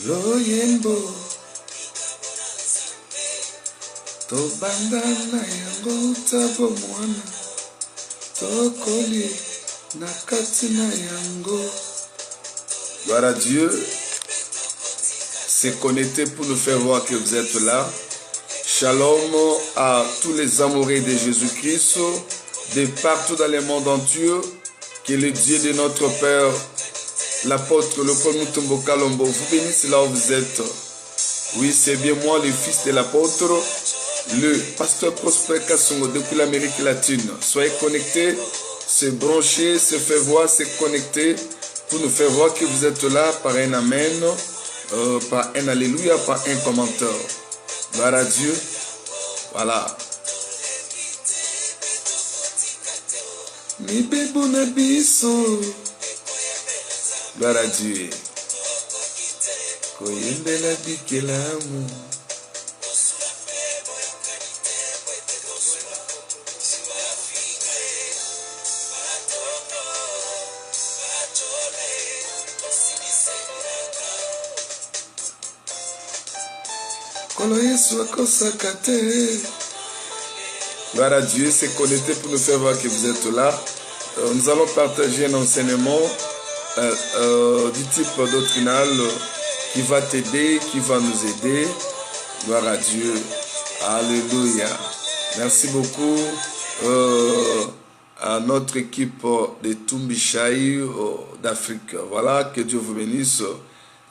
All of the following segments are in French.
Loyembo Tobanda na yango tabo mwana Tokoli na kati na yango. Gloire à Dieu. C'est connecté pour nous faire voir que vous êtes là. Shalom à tous les amoureux de Jésus-Christ de partout dans le monde entier. Que le Dieu de notre Père, l'apôtre Leopold Mutombo Kalombo, vous bénisse là où vous êtes. Oui, c'est bien moi, le fils de l'apôtre, le pasteur Prosper Kassongo depuis l'Amérique latine. Soyez connectés, se brancher, se faire voir, se connecter pour nous faire voir que vous êtes là par un amen, par un alléluia, par un commentaire. Gloire à Dieu. Voilà. Gloire à Dieu. Koyembela bikelamu. Gloire à Dieu, c'est connecté pour nous faire voir que vous êtes là. Nous allons partager un enseignement du type doctrinal qui va t'aider, qui va nous aider. Gloire à Dieu. Alléluia. Merci beaucoup à notre équipe de Tumbishai d'Afrique. Voilà, que Dieu vous bénisse.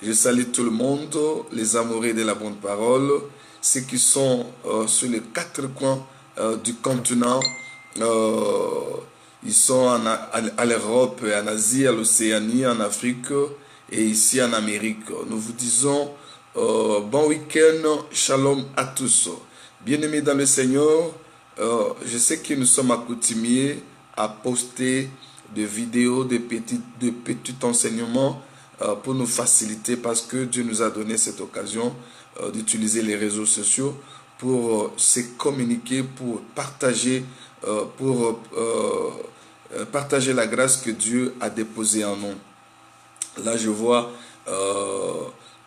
Je salue tout le monde, les amoureux de la bonne parole, ceux qui sont sur les quatre coins du continent. Ils sont à l'Europe, en Asie, à l'Océanie, en Afrique et ici en Amérique. Nous vous disons bon week-end, shalom à tous. Bien-aimés dans le Seigneur, je sais que nous sommes accoutumés à poster des vidéos, de petits enseignements pour nous faciliter, parce que Dieu nous a donné cette occasion d'utiliser les réseaux sociaux pour se communiquer, pour partager, partager la grâce que Dieu a déposée en nous. Là, je vois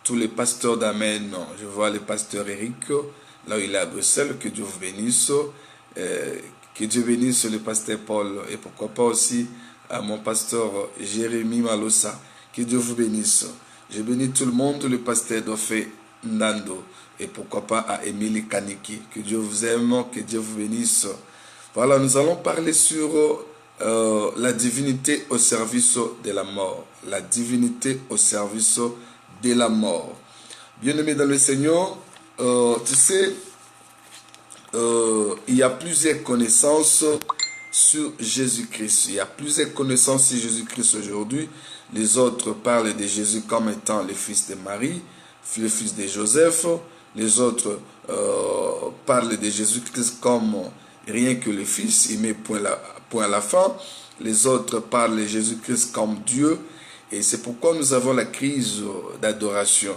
tous les pasteurs d'Amen. Je vois le pasteur Eric, là où il est à Bruxelles. Que Dieu vous bénisse. Que Dieu bénisse le pasteur Paul. Et pourquoi pas aussi à mon pasteur Jérémy Malossa. Que Dieu vous bénisse. Je bénis tout le monde, le pasteur Dofé Nando. Et pourquoi pas à Émilie Kaniki. Que Dieu vous aime, que Dieu vous bénisse. Voilà, nous allons parler sur la divinité au service de la mort. La divinité au service de la mort. Bien-aimés dans le Seigneur, tu sais, il y a plusieurs connaissances sur Jésus-Christ. Il y a plusieurs connaissances sur Jésus-Christ aujourd'hui. Les autres parlent de Jésus comme étant le fils de Marie, le fils de Joseph. Les autres parlent de Jésus-Christ comme rien que le fils, il met point à la fin. Les autres parlent de Jésus-Christ comme Dieu. Et c'est pourquoi nous avons la crise d'adoration.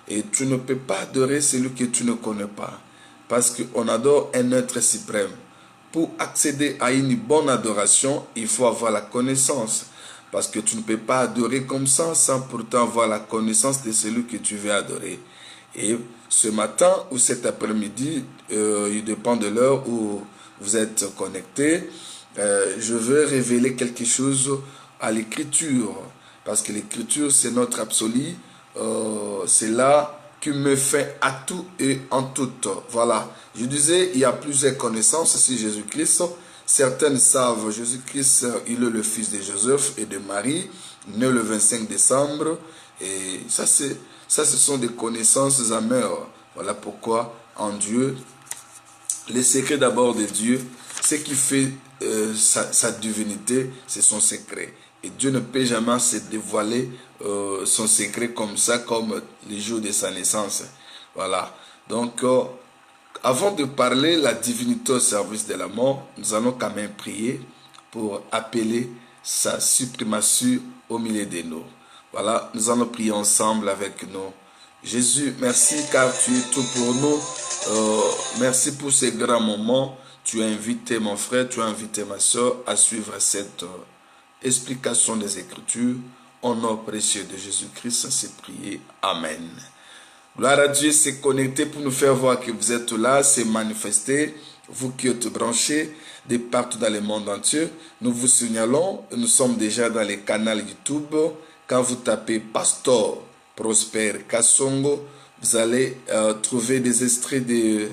Et tu ne peux pas adorer celui que tu ne connais pas. Parce qu'on adore un être suprême. Pour accéder à une bonne adoration, il faut avoir la connaissance. Parce que tu ne peux pas adorer comme ça sans pourtant avoir la connaissance de celui que tu veux adorer. Et ce matin ou cet après-midi, il dépend de l'heure où vous êtes connectés, je veux révéler quelque chose à l'écriture. Parce que l'écriture, c'est notre absolu. C'est là qui me fait à tout et en tout. Voilà. Je disais, il y a plusieurs connaissances sur Jésus-Christ. Certaines savent Jésus-Christ, il est le fils de Joseph et de Marie, né le 25 décembre. Et ça, ce sont des connaissances amères. Voilà pourquoi en Dieu, les secrets d'abord de Dieu, ce qui fait sa divinité, c'est son secret. Et Dieu ne peut jamais se dévoiler son secret comme ça, comme les jours de sa naissance. Voilà. Donc, avant de parler la divinité au service de la mort, nous allons quand même prier pour appeler sa suprématie au milieu de nous. Voilà, nous allons prier ensemble avec nous. Jésus, merci car tu es tout pour nous. Merci pour ces grands moments. Tu as invité mon frère, tu as invité ma soeur à suivre cette explication des Écritures. Au nom précieux de Jésus-Christ, c'est prié. Amen. Gloire à Dieu, c'est connecté pour nous faire voir que vous êtes là, c'est manifesté. Vous qui êtes branchés de partout dans le monde entier, nous vous signalons, nous sommes déjà dans les canaux YouTube. Quand vous tapez Pasteur Prosper Kasongo, vous allez trouver des extraits de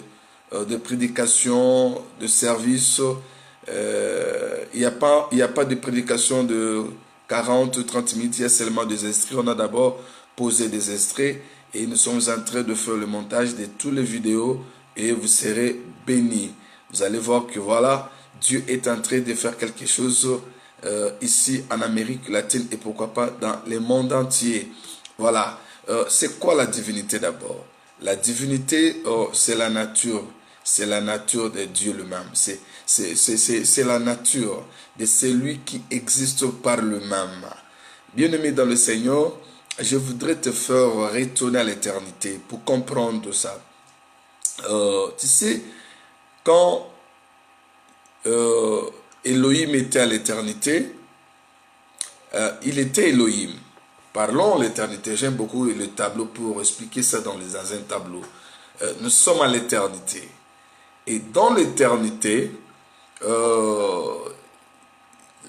prédication, de service. Il n'y a pas de prédication de 40 ou 30 minutes, il y a seulement des extraits. On a d'abord posé des extraits et nous sommes en train de faire le montage de toutes les vidéos et vous serez bénis. Vous allez voir que voilà, Dieu est en train de faire quelque chose ici en Amérique latine et pourquoi pas dans le monde entier. Voilà. C'est quoi la divinité d'abord? La divinité, c'est la nature. C'est la nature de Dieu lui-même. C'est la nature de celui qui existe par lui-même. Bien-aimé dans le Seigneur, je voudrais te faire retourner à l'éternité pour comprendre ça. Tu sais, quand Elohim était à l'éternité, il était Elohim. Parlons l'éternité. J'aime beaucoup le tableau pour expliquer ça dans les anciens tableaux. Nous sommes à l'éternité. Et dans l'éternité,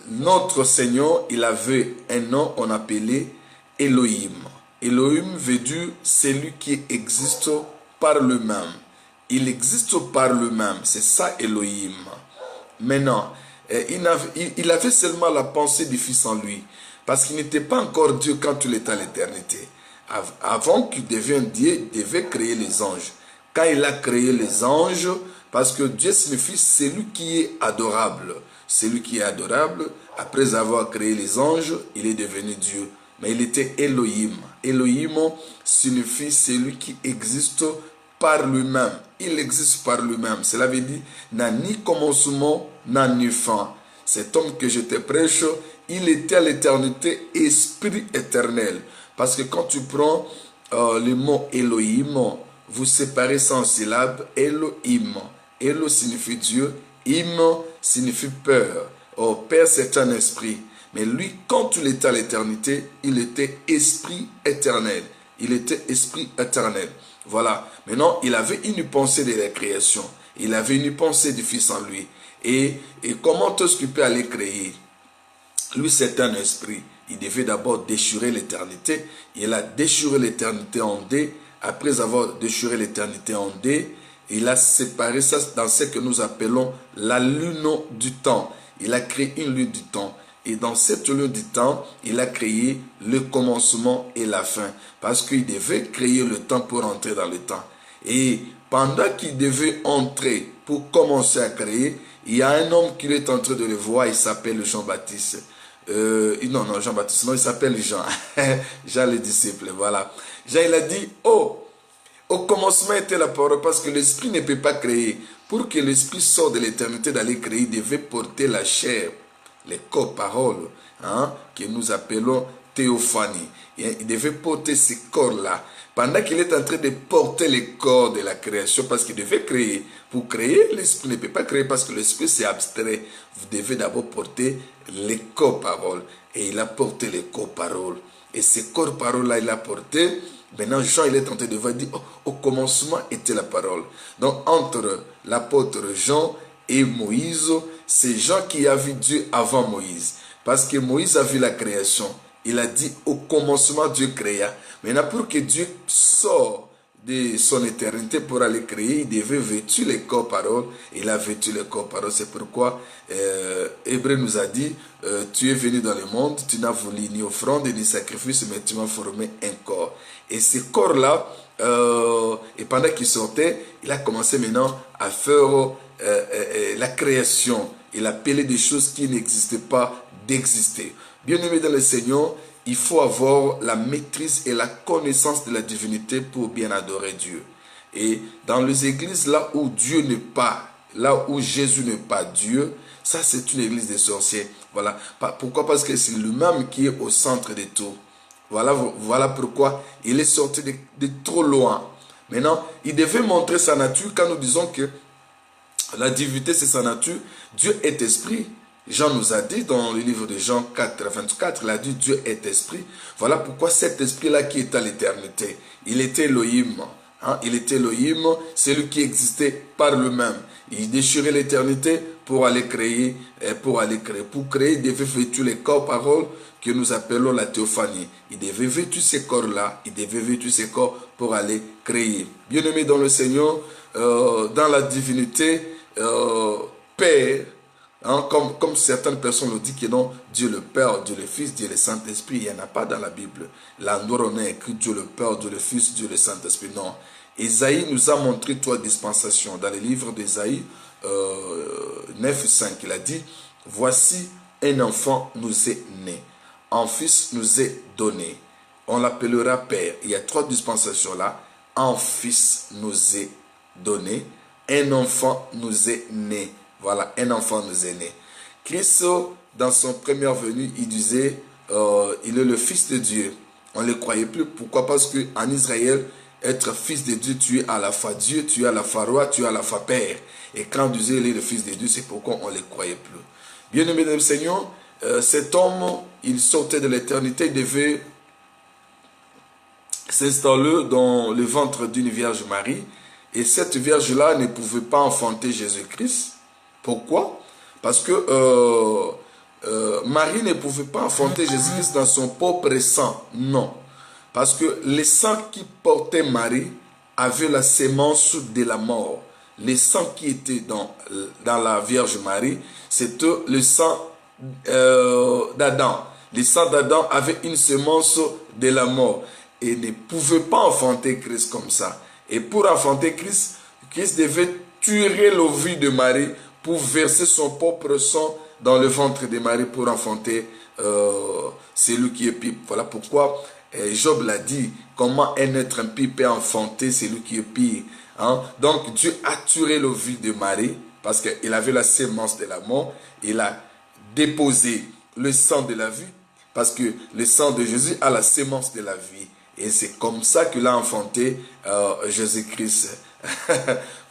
notre Seigneur, il avait un nom, on appelait Elohim. Elohim veut dire celui qui existe par lui-même. Il existe par lui-même. C'est ça Elohim. Maintenant, il avait seulement la pensée du Fils en lui. Parce qu'il n'était pas encore Dieu quand il était à l'éternité. Avant qu'il devienne Dieu, il devait créer les anges. Quand il a créé les anges, parce que Dieu signifie celui qui est adorable. Celui qui est adorable, après avoir créé les anges, il est devenu Dieu. Mais il était Elohim. Elohim signifie celui qui existe par lui-même. Il existe par lui-même. Cela veut dire, n'a ni commencement, n'a ni fin. Cet homme que je te prêche, il était à l'éternité, esprit éternel. Parce que quand tu prends le mot Elohim, vous séparez sans syllabe, Elohim. Elo signifie Dieu, Im signifie peur. Oh, Père, c'est un esprit. Mais lui, quand il était à l'éternité, il était esprit éternel. Il était esprit éternel. Voilà. Maintenant, il avait une pensée de la création. Il avait une pensée du Fils en lui. Et comment est-ce qu'il peut aller créer? Lui, c'est un esprit. Il devait d'abord déchirer l'éternité. Il a déchiré l'éternité en deux. Après avoir déchiré l'éternité en deux, il a séparé ça dans ce que nous appelons la lune du temps. Il a créé une lune du temps. Et dans cette lune du temps, il a créé le commencement et la fin. Parce qu'il devait créer le temps pour entrer dans le temps. Et pendant qu'il devait entrer pour commencer à créer, il y a un homme qui est en train de le voir, il s'appelle Jean-Baptiste. Non, Jean-Baptiste, non, il s'appelle Jean. Jean le disciple, voilà. Jean, il a dit, oh, au commencement était la parole, parce que l'esprit ne peut pas créer. Pour que l'esprit sorte de l'éternité d'aller créer, il devait porter la chair, les corps paroles, hein, que nous appelons théophanie. Il devait porter ces corps-là. Pendant qu'il est en train de porter les corps de la création, parce qu'il devait créer. Pour créer, l'esprit ne peut pas créer parce que l'esprit c'est abstrait. Vous devez d'abord porter les corps paroles. Et il a porté les corps paroles. Et ces corps paroles-là, il a porté. Maintenant, Jean, il est en train de voir, dire, oh, au commencement était la parole. Donc, entre l'apôtre Jean et Moïse, c'est Jean qui a vu Dieu avant Moïse. Parce que Moïse a vu la création. Il a dit, au commencement, Dieu créa. Maintenant, pour que Dieu sorte de son éternité pour aller créer, il devait vêtir les corps paroles. Il a vêtu les corps paroles. C'est pourquoi Hébreu nous a dit, tu es venu dans le monde, tu n'as voulu ni offrande ni sacrifice, mais tu m'as formé un corps. Et ce corps-là, et pendant qu'il sortait, il a commencé maintenant à faire la création. Il appelait des choses qui n'existaient pas d'exister. Bien-aimé dans le Seigneur, il faut avoir la maîtrise et la connaissance de la divinité pour bien adorer Dieu. Et dans les églises, là où Dieu n'est pas, là où Jésus n'est pas Dieu, ça c'est une église des sorciers. Voilà. Pourquoi? Parce que c'est lui-même qui est au centre de tout. Voilà pourquoi il est sorti de trop loin. Maintenant, il devait montrer sa nature quand nous disons que la divinité c'est sa nature. Dieu est esprit. Jean nous a dit dans le livre de Jean 4, 24, il a dit Dieu est esprit. Voilà pourquoi cet esprit-là qui est à l'éternité, il était Elohim. Hein, il était Elohim, celui qui existait par lui-même. Il déchirait l'éternité pour aller créer, Pour créer, il devait vêtir les corps paroles que nous appelons la théophanie. Il devait vêtir ces corps-là, il devait vêtir ces corps pour aller créer. Bien-aimé dans le Seigneur, dans la divinité, Père, hein, comme certaines personnes le disent que non, Dieu le Père, Dieu le Fils, Dieu le Saint-Esprit, il n'y en a pas dans la Bible. L'endroit où on a écrit Dieu le Père, Dieu le Fils, Dieu le Saint-Esprit, non. Isaïe nous a montré trois dispensations. Dans le livre d'Isaïe 9:5, il a dit, voici un enfant nous est né, un fils nous est donné, on l'appellera Père. Il y a trois dispensations là. Un fils nous est donné, un enfant nous est né. Voilà, un enfant nous est né. Christ, dans son première venue, il disait, il est le Fils de Dieu. On ne le croyait plus. Pourquoi? Parce qu'en Israël, être fils de Dieu, tu es à la fois Dieu, tu es à la fois roi, tu es à la fois Père. Et quand on disait, il est le Fils de Dieu, c'est pourquoi on ne le croyait plus. Bien-aimé dans le Seigneur, cet homme, il sortait de l'éternité, il devait s'installer dans le ventre d'une Vierge Marie. Et cette Vierge-là ne pouvait pas enfanter Jésus-Christ. Pourquoi? Parce que Marie ne pouvait pas enfanter Jésus-Christ dans son propre sang. Non. Parce que le sang qui portait Marie avait la sémence de la mort. Le sang qui était dans la Vierge Marie, c'était le sang d'Adam. Le sang d'Adam avait une sémence de la mort. Et ne pouvait pas enfanter Christ comme ça. Et pour enfanter Christ, Christ devait tuer l'ovule de Marie pour verser son propre sang dans le ventre de Marie pour enfanter celui qui est pire. Voilà pourquoi Job l'a dit, comment un être impie peut enfanter celui qui est pire. Hein? Donc Dieu a tué l'ovule de Marie parce qu'il avait la sémence de la mort. Il a déposé le sang de la vie parce que le sang de Jésus a la sémence de la vie. Et c'est comme ça qu'il a enfanté Jésus-Christ.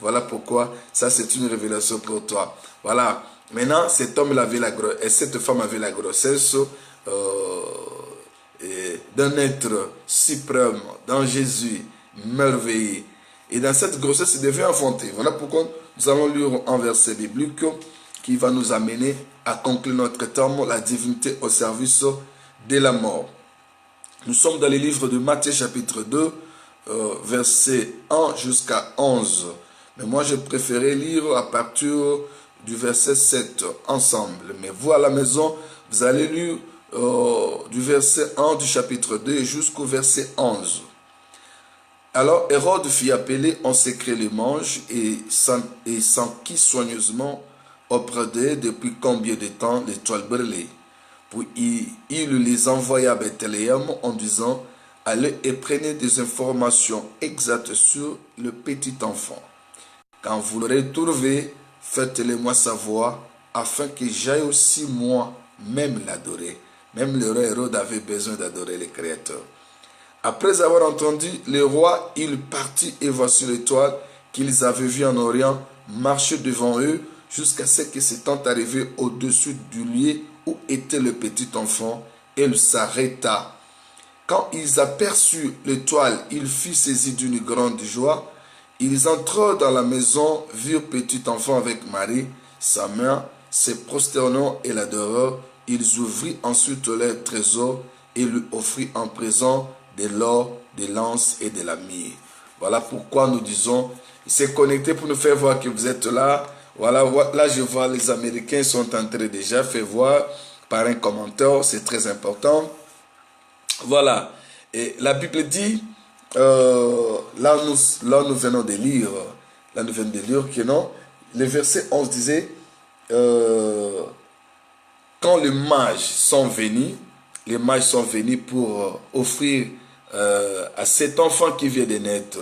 Voilà pourquoi ça c'est une révélation pour toi. Voilà. Maintenant, cet homme avait et cette femme avait la grossesse d'un être suprême, dans Jésus, merveilleux. Et dans cette grossesse, il devait enfanter. Voilà pourquoi nous allons lire un verset biblique qui va nous amener à conclure notre terme, la divinité au service de la mort. Nous sommes dans les livres de Matthieu chapitre 2, verset 1 jusqu'à 11. Mais moi, je préférais lire à partir du verset 7 ensemble. Mais vous, à la maison, vous allez lire du verset 1 du chapitre 2 jusqu'au verset 11. Alors, Hérode fit appeler en secret les mages et s'enquit soigneusement auprès d'eux depuis combien de temps l'étoile brûlait. Puis il les envoya à Bethléem en disant, allez et prenez des informations exactes sur le petit enfant. Quand vous l'aurez trouvé, faites-le moi savoir, afin que j'aille aussi moi-même l'adorer. Même le roi Hérode avait besoin d'adorer le Créateur. Après avoir entendu le roi, il partit et voici l'étoile qu'ils avaient vue en Orient marcher devant eux jusqu'à ce que s'étant arrivé au-dessus du lieu où était le petit enfant, elle s'arrêta. Quand ils aperçurent l'étoile, ils furent saisis d'une grande joie. Ils entrèrent dans la maison, virent petit enfant avec Marie, sa mère, se prosternant et l'adorèrent. Ils ouvrirent ensuite leur trésor et lui offrirent en présent de l'or, des lances et de la myrrhe. Voilà pourquoi nous disons, c'est connecté pour nous faire voir que vous êtes là. Voilà, là je vois les Américains sont entrés déjà, fait voir par un commentaire, c'est très important. Voilà, et la Bible dit, là nous venons de lire que non, le verset 11 disait, quand les mages sont venus pour offrir à cet enfant qui vient de naître.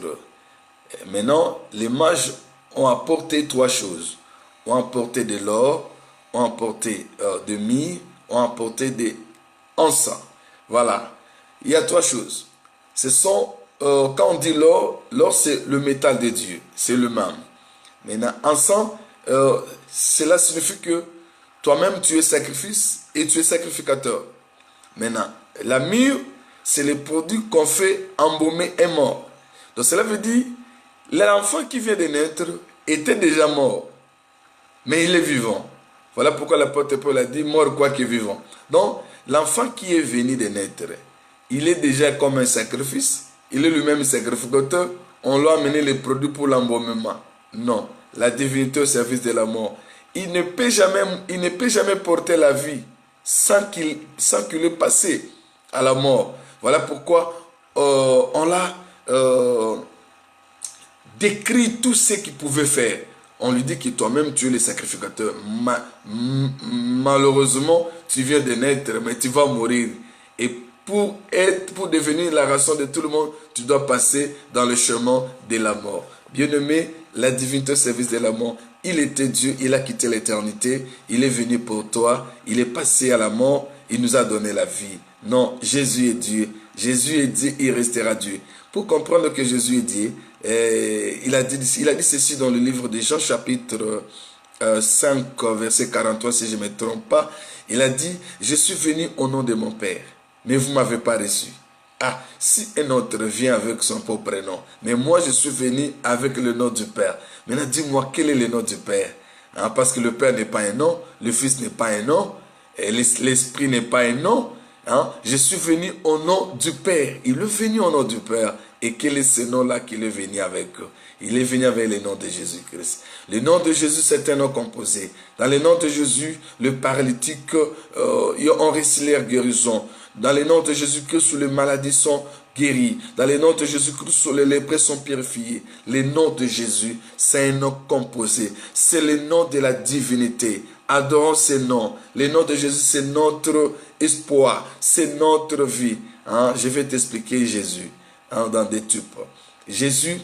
Maintenant, les mages ont apporté trois choses. Ont apporté de l'or, ont apporté de myrrhe, ont apporté des encens. Voilà. Il y a trois choses. Ce sont, quand on dit l'or, l'or c'est le métal de Dieu. C'est le même. Maintenant, encens, cela signifie que toi-même tu es sacrifice et tu es sacrificateur. Maintenant, la mûre, c'est le produit qu'on fait embaumer et mort. Donc cela veut dire, l'enfant qui vient de naître était déjà mort, mais il est vivant. Voilà pourquoi l'apôtre Paul a dit, mort quoi que vivant. Donc, l'enfant qui est venu de naître, il est déjà comme un sacrifice, il est lui-même sacrificateur, on lui a amené les produits pour l'embaumement. Non, la divinité au service de la mort. Il ne peut jamais porter la vie sans qu'il ait passé à la mort. Voilà pourquoi on l'a décrit tout ce qu'il pouvait faire. On lui dit que toi-même tu es le sacrificateur. Malheureusement, tu viens de naître, mais tu vas mourir. Et pour devenir la ration de tout le monde, tu dois passer dans le chemin de la mort. Bien-aimé, la divinité au service de la mort, il était Dieu, il a quitté l'éternité, il est venu pour toi, il est passé à la mort, il nous a donné la vie. Non, Jésus est Dieu. Jésus est Dieu, il restera Dieu. Pour comprendre que Jésus est Dieu, il a dit ceci dans le livre de Jean chapitre 5, verset 43, si je ne me trompe pas. Il a dit, je suis venu au nom de mon Père, mais vous ne m'avez pas reçu. Ah, si un autre vient avec son propre nom, mais moi je suis venu avec le nom du Père. Maintenant dis-moi, quel est le nom du Père? Hein, parce que le Père n'est pas un nom, le Fils n'est pas un nom, l'Esprit n'est pas un nom. Hein? Je suis venu au nom du Père. Il est venu au nom du Père. Et quel est ce nom-là qu'il est venu avec? Il est venu avec le nom de Jésus-Christ. Le nom de Jésus, c'est un nom composé. Dans le nom de Jésus, le paralytique ont reçu leur guérison. Dans le nom de Jésus-Christ, les maladies sont guéries. Dans le nom de Jésus-Christ, les lépreux sont purifiés. Le nom de Jésus, c'est un nom composé. C'est le nom de la divinité. Adorons ce nom. Le nom de Jésus, c'est notre espoir. C'est notre vie. Hein? Je vais t'expliquer Jésus dans des tubes. Jésus,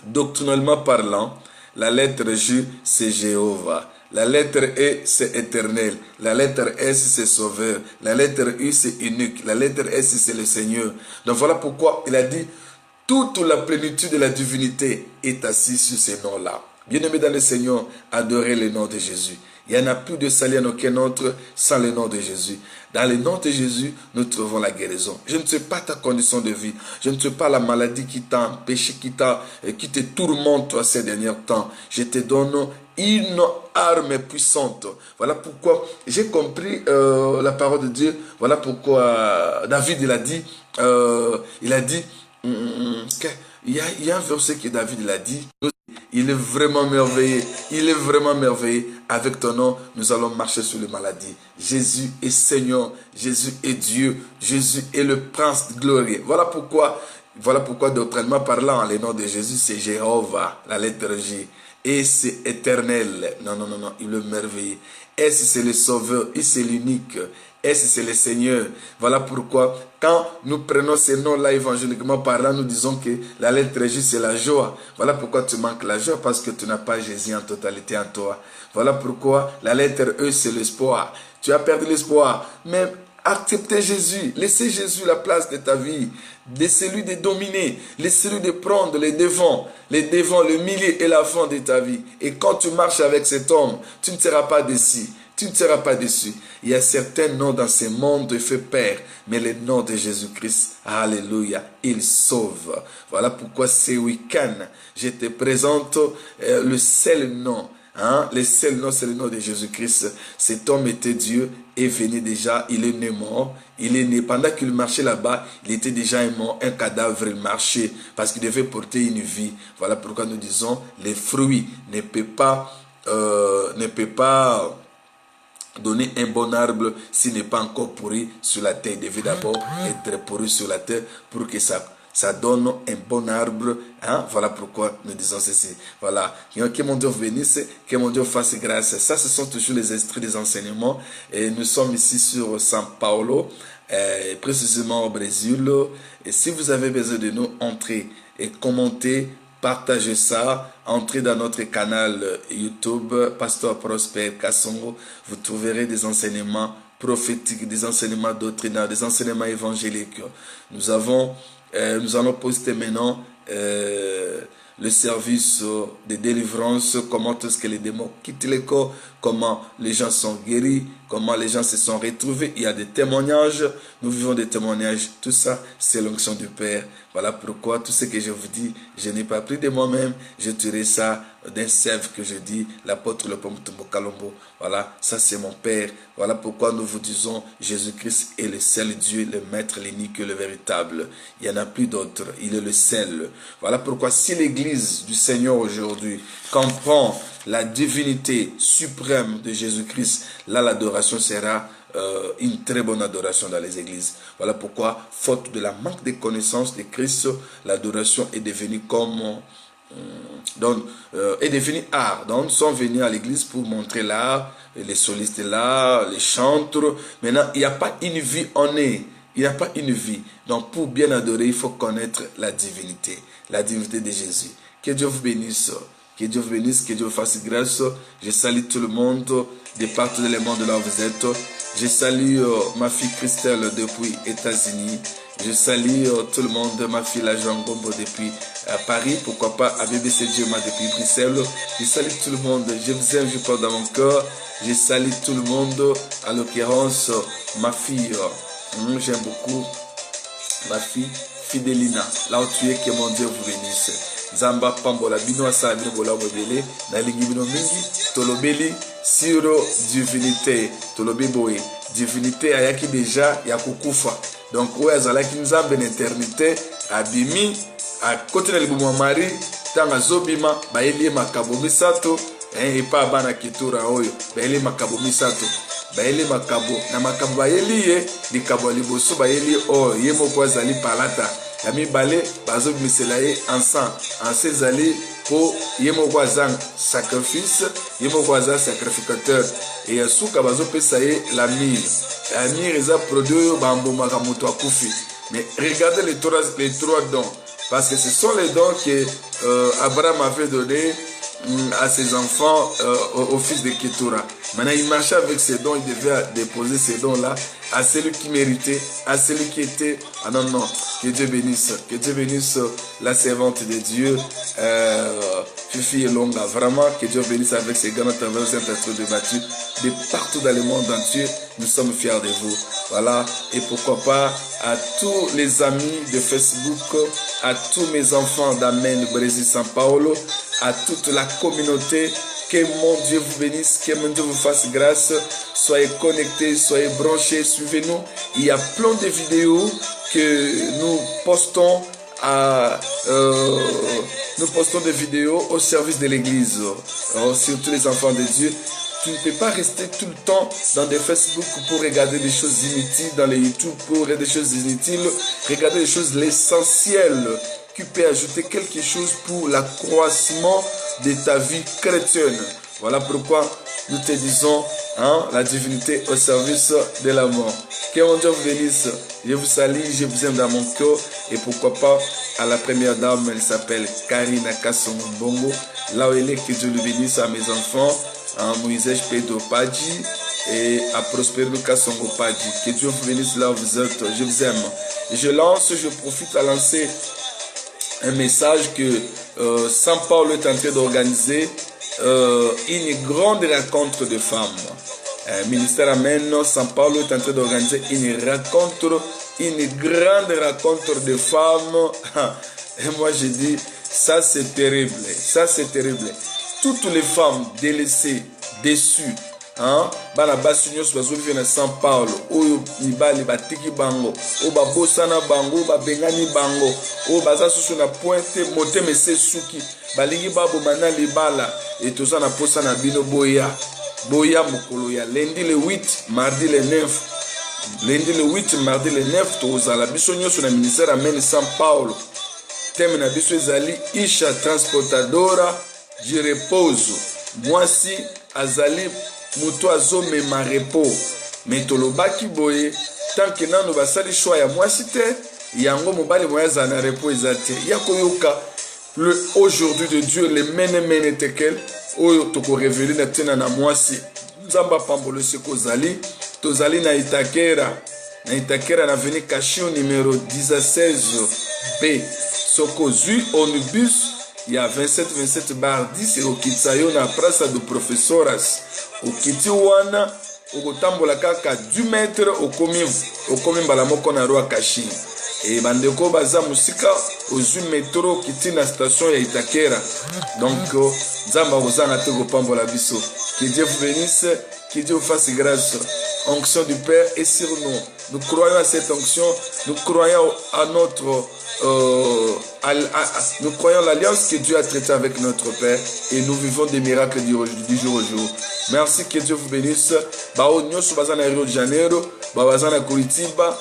doctrinalement parlant, la lettre J, c'est Jéhovah. La lettre E, c'est éternel. La lettre S, c'est sauveur. La lettre U, c'est unique. La lettre S, c'est le Seigneur. Donc voilà pourquoi il a dit, toute la plénitude de la divinité est assise sur ces noms-là. Bien-aimés dans le Seigneur, adorez le nom de Jésus. Il n'y en a plus de salut en aucun autre sans le nom de Jésus. Dans le nom de Jésus, nous trouvons la guérison. Je ne sais pas ta condition de vie. Je ne sais pas la maladie qui t'a empêché, qui te tourmente toi, ces derniers temps. Je te donne une arme puissante. Voilà pourquoi j'ai compris la parole de Dieu. Voilà pourquoi David, il a dit, il y a un verset que David il a dit. Il est vraiment merveilleux. Il est vraiment merveilleux. Avec ton nom, nous allons marcher sur les maladies. Jésus est Seigneur. Jésus est Dieu. Jésus est le Prince glorieux. Voilà pourquoi doctrinement parlant, le nom de Jésus, c'est Jéhovah, la lettre J. Et c'est éternel. Non, il est merveilleux. S, c'est le Sauveur. I, c'est l'unique. S, c'est le Seigneur. Voilà pourquoi, quand nous prenons ces noms-là évangéliquement parlant, nous disons que la lettre J, c'est la joie. Voilà pourquoi tu manques la joie, parce que tu n'as pas Jésus en totalité en toi. Voilà pourquoi la lettre E, c'est l'espoir. Tu as perdu l'espoir. Mais acceptez Jésus. Laissez Jésus la place de ta vie. Laissez-lui de dominer. Laissez-lui de prendre les devants, le milieu et la fin de ta vie. Et quand tu marches avec cet homme, tu ne seras pas déçu. Tu ne seras pas déçu. Il y a certains noms dans ce monde qui font peur, mais le nom de Jésus-Christ, alléluia, il sauve. Voilà pourquoi ce week-end, je te présente le seul nom. Hein? Le seul nom, c'est le nom de Jésus-Christ. Cet homme était Dieu, est venu déjà, il est né mort. Il est né, pendant qu'il marchait là-bas, il était déjà un cadavre, il marchait, parce qu'il devait porter une vie. Voilà pourquoi nous disons, les fruits ne peuvent pas donner un bon arbre s'il n'est pas encore pourri sur la terre. Il devait d'abord être pourri sur la terre pour que ça donne un bon arbre. Hein? Voilà pourquoi nous disons ceci. Voilà. Que mon Dieu bénisse, que mon Dieu fasse grâce. Ça, ce sont toujours les esprits des enseignements. Et nous sommes ici sur São Paulo, précisément au Brésil. Et si vous avez besoin de nous, entrez et commentez. Partagez ça, entrez dans notre canal YouTube, Pasteur Prosper Kassongo. Vous trouverez des enseignements prophétiques, des enseignements doctrinaux, des enseignements évangéliques. Nous allons poster maintenant le service de délivrance, comment est-ce que les démons quittent les corps, comment les gens sont guéris, comment les gens se sont retrouvés. Il y a des témoignages, nous vivons des témoignages. Tout ça, c'est l'onction du Père. Voilà pourquoi tout ce que je vous dis, je n'ai pas pris de moi-même. Je tirais ça d'un sève que je dis, l'apôtre Le Pomtumbo Kalombo. Voilà, ça c'est mon Père. Voilà pourquoi nous vous disons, Jésus-Christ est le seul Dieu, le Maître, l'unique, le véritable. Il n'y en a plus d'autre. Il est le seul. Voilà pourquoi si l'Église du Seigneur aujourd'hui comprend la divinité suprême de Jésus-Christ, là l'adoration sera une très bonne adoration dans les églises. Voilà pourquoi, faute de la manque de connaissances de Christ, l'adoration est devenue comme est devenue art. Donc, nous sommes venus à l'église pour montrer l'art, les solistes là, les chantres. Maintenant, il n'y a pas une vie en est. Il n'y a pas une vie. Donc, pour bien adorer, il faut connaître la divinité de Jésus. Que Dieu vous bénisse. Que Dieu vous bénisse, que Dieu vous fasse grâce. Je salue tout le monde de partout dans le monde là où vous êtes. Je salue ma fille Christelle depuis États-Unis. Je salue tout le monde, ma fille la Jean Gombo depuis Paris. Pourquoi pas à BBC Dioma depuis Bruxelles. Je salue tout le monde. Je vous aime, je porte dans mon cœur. Je salue tout le monde. À l'occurrence, ma fille, j'aime beaucoup ma fille Fidelina. Là où tu es, que mon Dieu vous bénisse. Zamba Pambola Bino Asa Bino Bola Bobele na lingi bino mingi tolobeli siro divinité tolobi boye divinité ayaki déjà ya kukufa donc oyo azalaki nzambe na éternité abimi à côté na libumu ya Marie tanga zobima bayeli makabo misato epa bana kitura oyo bayeli makabo misato bayeli makabo na makabo bayeli ye likabo liboso bayeli oyo ye moko azali palata ya mibale bazobimisela ye ensemble ezali po ye moko aza sacrifice ye moko aza sacrificateur et ya suka bazopesa ye la mire eza produit oyo bambomaka moto akufi. Mais regardez les trois dons, parce que ce sont les dons que Abraham avait donné à ses enfants au fils de Ketura. Maintenant, il marchait avec ces dons, il devait déposer ces dons-là à celui qui méritait, à celui qui était... Ah non, non, que Dieu bénisse la servante de Dieu, Fifi et Longa. Vraiment, que Dieu bénisse avec ses grands travailleurs de battu de partout dans le monde entier. Nous sommes fiers de vous. Voilà, et pourquoi pas à tous les amis de Facebook, à tous mes enfants d'Amen, Brésil, São Paulo, à toute la communauté. Que mon Dieu vous bénisse, que mon Dieu vous fasse grâce. Soyez connectés, soyez branchés, suivez-nous. Il y a plein de vidéos que nous postons des vidéos au service de l'église, surtout les enfants de Dieu. Tu ne peux pas rester tout le temps dans des Facebook pour regarder des choses inutiles, dans les YouTube pour regarder des choses inutiles. Regardez les choses l'essentiel qui peut ajouter quelque chose pour l'accroissement de ta vie chrétienne. Voilà pourquoi nous te disons la divinité au service de la mort. Que mon Dieu vous bénisse. Je vous salue, je vous aime dans mon cœur. Et pourquoi pas à la première dame, elle s'appelle Karina Kassongo. Là où elle est, que Dieu le bénisse à mes enfants. Moïse Pedro Padji et à Prospero Kassongo Padji. Que Dieu vous bénisse là où vous êtes. Je vous aime. Et je profite à lancer un message que São Paulo est en train d'organiser une grande rencontre de femmes. Ministère Amen, São Paulo est en train d'organiser une grande rencontre de femmes. Et moi je dis, ça c'est terrible, ça c'est terrible. Toutes les femmes délaissées, déçues, bana basi nyonso bazovivre na São Paulo oyo mibali batiki bango oyo babosana bango oyo babengani bango oyo baza susu na pointe motema ese suki balingi baboma na libala etoza na posa na bino boya mokolo ya lundi le 8 mardi le 9 lundi le 8 mardi le 9 tozala biso nyonso na ministère Amen São Paulo. Thème na biso ezali Isha transportadora de repouso. Mwasi azali muto azomema repos. Mais tolobaki boye tant que nano basali choix ya mwasi te yango mobali moya za na repos ezate yakoyoka le aujourd'hui de Dieu le mene tekel oyo toko révéler na tena na mwasi nzamba pambolo seko zali tozali na Itakera na veni Kashio numéro 16 B soko zui onibus il y a 27 bar 10 et okitsayo na prasa de professoras okiti wana okotambola kaka 10 mètres okomi mbala moko na roi kashi et bandeko baza musika ozwi métro okiti na station ya Itakera donc nzamba kozanga te kopambola biso. Que Dieu vous bénisse, que Dieu vous fasse grâce. Onction du Père est sur nous. Nous croyons à cette onction, nous croyons à notre nous croyons à l'alliance que Dieu a traitée avec notre Père et nous vivons des miracles du jour au jour. Merci, que Dieu vous bénisse. Bao nyoso bazana Rio de Janeiro, bazana Curitiba,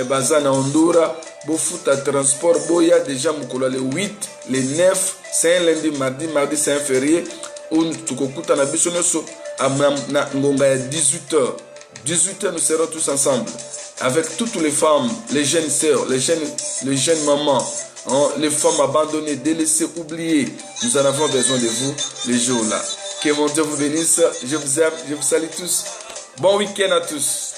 bazana Honduras, bofuta transport boya déjà mukolo le 8, le 9, c'est un lundi, mardi c'est un férié où tukokuta na biso nyoso na ngonga ya 18h. 18h nous serons tous ensemble avec toutes les femmes, les jeunes sœurs, les jeunes mamans, les femmes abandonnées, délaissées, oubliées. Nous en avons besoin de vous les jours là. Que mon Dieu vous bénisse. Je vous aime, je vous salue tous. Bon week-end à tous.